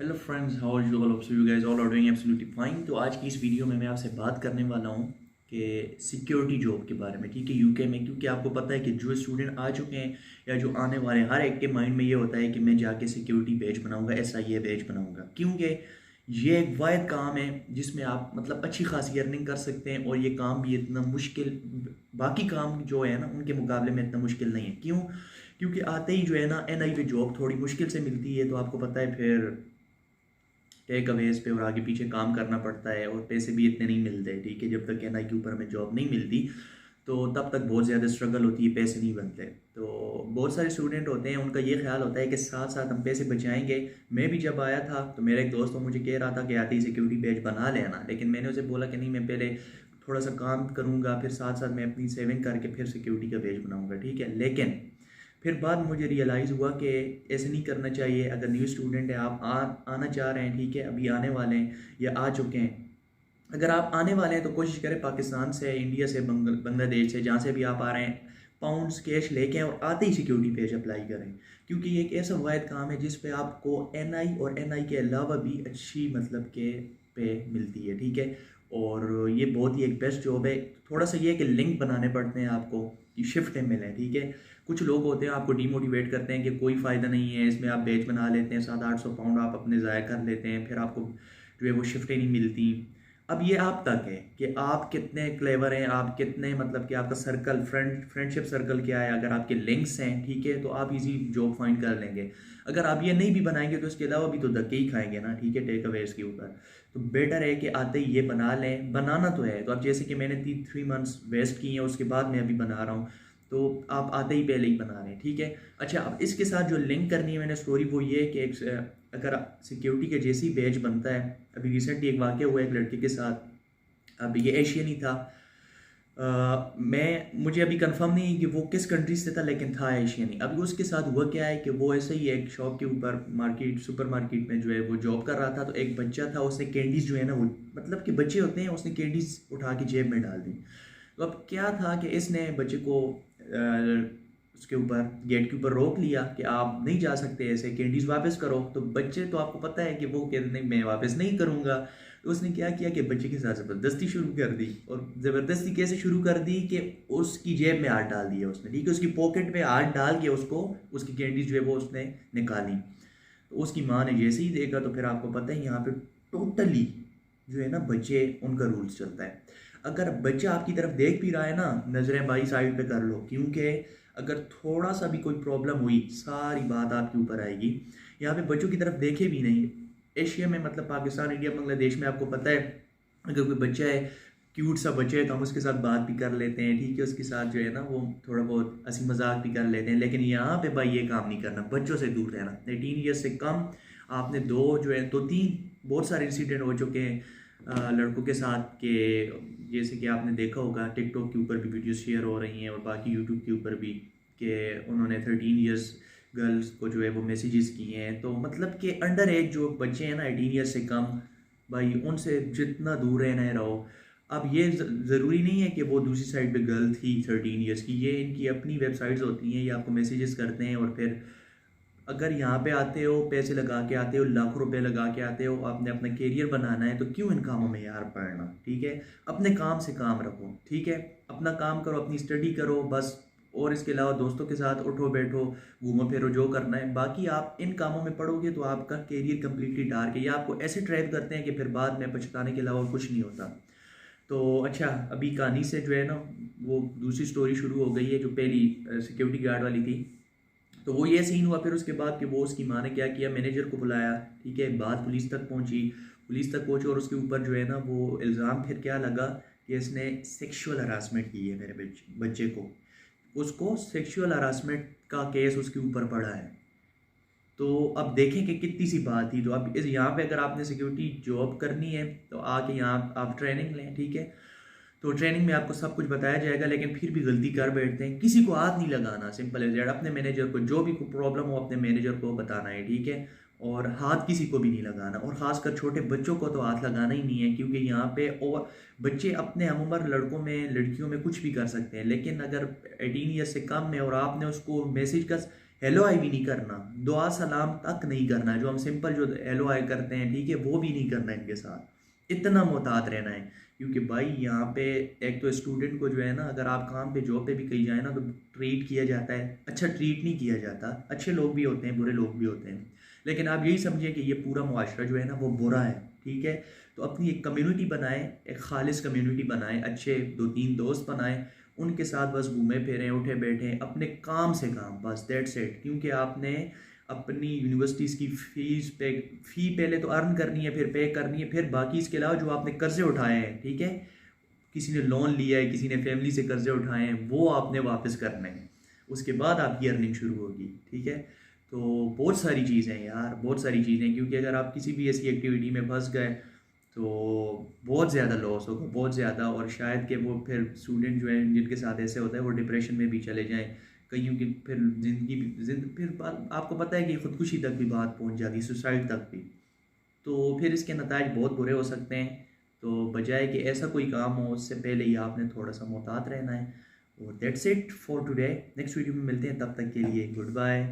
Hello friends, how are you all? Of you guys all are doing absolutely fine. तो आज की इस video में मैं आपसे बात करने वाला हूँ कि सिक्योरिटी जॉब के बारे में, ठीक है, यूके में। क्योंकि आपको पता है कि जो स्टूडेंट आ चुके हैं या जो आने वाले हैं, हर एक के माइंड में ये होता है कि मैं जाके सिक्योरिटी बैच बनाऊंगा, SIA बैच बनाऊंगा। क्योंकि ये एक वायद काम है जिसमें आप मतलब अच्छी खासी अर्निंग कर सकते हैं, और ये काम भी इतना मुश्किल, बाकी काम जो है ना उनके मुकाबले में इतना मुश्किल नहीं है। क्यों? क्योंकि आते ही जो है ना NI पे जॉब थोड़ी मुश्किल से मिलती है। तो आपको पता है फिर टेक अवेज पे और आगे पीछे काम करना पड़ता है, और पैसे भी इतने नहीं मिलते, ठीक है। जब तक NI के ऊपर हमें जॉब नहीं मिलती तो तब तक बहुत ज़्यादा स्ट्रगल होती है, पैसे नहीं बनते। तो बहुत सारे स्टूडेंट होते हैं, उनका ये ख्याल होता है कि साथ साथ हम पैसे बचाएंगे। मैं भी जब आया था तो मेरा एक दोस्त मुझे कह रहा था कि आते ही सिक्योरिटी बैच बना लेना, लेकिन मैंने उसे बोला कि नहीं, मैं पहले थोड़ा सा काम करूँगा, फिर साथ साथ मैं अपनी सेविंग करके फिर सिक्योरिटी का बैच बनाऊँगा, ठीक है। लेकिन फिर बाद मुझे रियलाइज़ हुआ कि ऐसे नहीं करना चाहिए। अगर न्यू स्टूडेंट है, आप आना चाह रहे हैं, ठीक है, अभी आने वाले हैं या आ चुके हैं, अगर आप आने वाले हैं तो कोशिश करें पाकिस्तान से, इंडिया से, बांग्लादेश से, जहाँ से भी आप आ रहे हैं, पाउंड्स कैश लेके आएं और आते ही सिक्योरिटी पेज अप्लाई करें। क्योंकि ये एक ऐसा वायद काम है जिस पे आपको NI और NI के अलावा भी अच्छी मतलब के पे मिलती है, ठीक है। और ये बहुत ही एक बेस्ट जॉब है। थोड़ा सा ये है कि लिंक बनाने पड़ते हैं आपको कि शिफ्टें मिलें, ठीक है। कुछ लोग होते हैं आपको डीमोटिवेट करते हैं कि कोई फ़ायदा नहीं है इसमें, आप बैच बना लेते हैं, 700-800 पाउंड आप अपने ज़ाया कर लेते हैं, फिर आपको जो है वो शिफ्टें नहीं मिलती। अब ये आप तक है कि आप कितने क्लेवर हैं, आप कितने मतलब कि आपका सर्कल, फ्रेंडशिप सर्कल क्या है। अगर आपके लिंक्स हैं, ठीक है, तो आप इजी जॉब फाइंड कर लेंगे। अगर आप ये नहीं भी बनाएंगे तो इसके अलावा भी तो धक्के ही खाएंगे ना, ठीक है, टेक अवेज के ऊपर। तो बेटर है कि आते ही ये बना लें। बनाना तो है, तो अब जैसे कि मैंने 3 मंथ्स वेस्ट किए हैं, उसके बाद मैं अभी बना रहा हूँ, तो आप आते ही पहले ही बना रहे हैं, ठीक है। अच्छा, अब इसके साथ जो लिंक करनी है मैंने स्टोरी, वो ये है कि अगर सिक्योरिटी के जैसे ही बैच बनता है, अभी रिसेंटली एक वाक़या हुआ एक लड़के के साथ। अब ये एशियन ही था। मुझे अभी कंफर्म नहीं है कि वो किस कंट्री से था, लेकिन था एशियन ही। अभी उसके साथ हुआ क्या है कि वो ऐसे ही एक शॉप के ऊपर, सुपर मार्केट में जो है वो जॉब कर रहा था। तो एक बच्चा था, उसने कैंडीज जो है ना, वो मतलब कि बच्चे होते हैं, उसने कैंडीज उठा के जेब में डाल दी। तो अब क्या था कि इसने बच्चे को उसके ऊपर, गेट के ऊपर रोक लिया कि आप नहीं जा सकते, ऐसे कैंडीज वापस करो। तो बच्चे, तो आपको पता है कि वो कहते नहीं, मैं वापस नहीं करूँगा। तो उसने क्या किया कि बच्चे के साथ ज़बरदस्ती शुरू कर दी। और ज़बरदस्ती कैसे शुरू कर दी कि उसकी जेब में हाथ डाल दिया उसने, ठीक है, उसकी पॉकेट में हाथ डाल के उसको, उसकी कैंडीज जो है वो उसने निकाली। तो उसकी माँ ने जैसे ही देखा, तो फिर आपको पता है यहाँ पे टोटली जो है ना बच्चे, उनका रूल्स चलता है। अगर बच्चा आपकी तरफ देख भी रहा है ना, नज़रें बाई साइड पे कर लो, क्योंकि अगर थोड़ा सा भी कोई प्रॉब्लम हुई, सारी बात आपके ऊपर आएगी। यहाँ पे बच्चों की तरफ देखे भी नहीं। एशिया में मतलब पाकिस्तान, इंडिया, बांग्लादेश में आपको पता है, अगर कोई बच्चा है, क्यूट सा बच्चा है, तो हम उसके साथ बात भी कर लेते हैं, ठीक है, उसके साथ जो है ना वो थोड़ा बहुत हंसी मजाक भी कर लेते हैं। लेकिन यहाँ पे भाई ये काम नहीं करना, बच्चों से दूर रहना। 18 ईयर्स से कम आपने दो जो है, 2-3 बहुत सारे इंसिडेंट हो चुके हैं लड़कों के साथ के, जैसे कि आपने देखा होगा टिकटॉक के ऊपर भी वीडियो शेयर हो रही हैं, और बाकी यूट्यूब के ऊपर भी, कि उन्होंने 13 ईयर्स गर्ल्स को जो है वो मैसेजेस किए हैं। तो मतलब कि अंडर एज जो बच्चे हैं ना, 18 ईयर्स से कम, भाई उनसे जितना दूर रहना रहो। अब ये ज़रूरी नहीं है कि वो दूसरी साइड पे गर्ल थी 13 ईयर्स की, ये इनकी अपनी वेबसाइट्स होती हैं, ये आपको मैसेजेस करते हैं। और फिर अगर यहाँ पे आते हो, पैसे लगा के आते हो, लाखों रुपए लगा के आते हो, आपने अपना करियर बनाना है, तो क्यों इन कामों में यार पढ़ना, ठीक है। अपने काम से काम रखो, ठीक है, अपना काम करो, अपनी स्टडी करो बस। और इसके अलावा दोस्तों के साथ उठो बैठो, घूमो फिरो, जो करना है। बाकी आप इन कामों में पढ़ोगे तो आपका करियर कम्प्लीटली डार्क है। ये आपको ऐसे ट्रैप करते हैं कि फिर बाद में पछताने के अलावा कुछ नहीं होता। तो अच्छा, अभी कहानी से जो है ना, वो दूसरी स्टोरी शुरू हो गई है, जो पहली सिक्योरिटी गार्ड वाली थी। तो वो ये सीन हुआ फिर उसके बाद कि वो, उसकी माँ ने क्या किया, मैनेजर को बुलाया, ठीक है, बात पुलिस तक पहुंची। पुलिस तक पहुंची और उसके ऊपर जो है ना वो इल्ज़ाम फिर क्या लगा कि इसने सेक्सुअल हरासमेंट की है मेरे बच्चे को। उसको सेक्सुअल हरासमेंट का केस उसके ऊपर पड़ा है। तो अब देखें कि कितनी सी बात थी। तो अब इस यहाँ पे अगर आपने सिक्योरिटी जॉब करनी है तो आके यहाँ आप ट्रेनिंग लें, ठीक है। तो ट्रेनिंग में आपको सब कुछ बताया जाएगा, लेकिन फिर भी गलती कर बैठते हैं। किसी को हाथ नहीं लगाना, सिंपल एज दैट। अपने मैनेजर को जो भी प्रॉब्लम हो, अपने मैनेजर को बताना है, ठीक है। और हाथ किसी को भी नहीं लगाना, और ख़ासकर छोटे बच्चों को तो हाथ लगाना ही नहीं है। क्योंकि यहाँ पे और बच्चे अपने हम उम्र लड़कों में, लड़कियों में कुछ भी कर सकते हैं, लेकिन अगर 18 ईयर्स से कम है और आपने उसको मैसेज का हेलो हाय भी नहीं करना, दुआ सलाम तक नहीं करना, जो हम सिंपल जो हेलो हाय करते हैं ठीक है वो भी नहीं करना इनके साथ। इतना मोहतात रहना है, क्योंकि भाई यहाँ पे एक तो स्टूडेंट को जो है ना, अगर आप काम पे जॉब पे भी कहीं जाए ना तो ट्रीट किया जाता है, अच्छा ट्रीट नहीं किया जाता। अच्छे लोग भी होते हैं, बुरे लोग भी होते हैं, लेकिन आप यही समझिए कि ये पूरा मुआशरा जो है ना वो बुरा है, ठीक है। तो अपनी एक कम्युनिटी बनाएं, एक खालिस कम्युनिटी बनाएं, अच्छे दो तीन दोस्त बनाएं, उनके साथ बस घूमे फिरें, उठे बैठें, अपने काम से काम, बस दैट्स इट। क्योंकि आपने अपनी यूनिवर्सिटीज़ की फ़ी पहले तो अर्न करनी है, फिर पे करनी है, फिर बाकी इसके अलावा जो आपने कर्जे उठाए हैं, ठीक है, किसी ने लोन लिया है, किसी ने फैमिली से कर्जे उठाए हैं, वो आपने वापस करने हैं, उसके बाद आपकी अर्निंग शुरू होगी, ठीक है। तो बहुत सारी चीज़ें हैं यार, बहुत सारी चीज़ें, क्योंकि अगर आप किसी भी ऐसी एक्टिविटी में फंस गए तो बहुत ज़्यादा लॉस होगा, बहुत ज़्यादा। और शायद कि वो फिर स्टूडेंट जो है जिनके साथ ऐसे होता है वो डिप्रेशन में भी चले जाएं, कईयों की फिर ज़िंदगी भी फिर बात आपको पता है कि खुदकुशी तक भी बात पहुंच जाती है, सुसाइड तक भी। तो फिर इसके नतायज बहुत बुरे हो सकते हैं। तो बजाय कि ऐसा कोई काम हो उससे पहले ही आपने थोड़ा सा मोहतात रहना है। और that's it for today, next video में मिलते हैं, तब तक के लिए गुड बाय।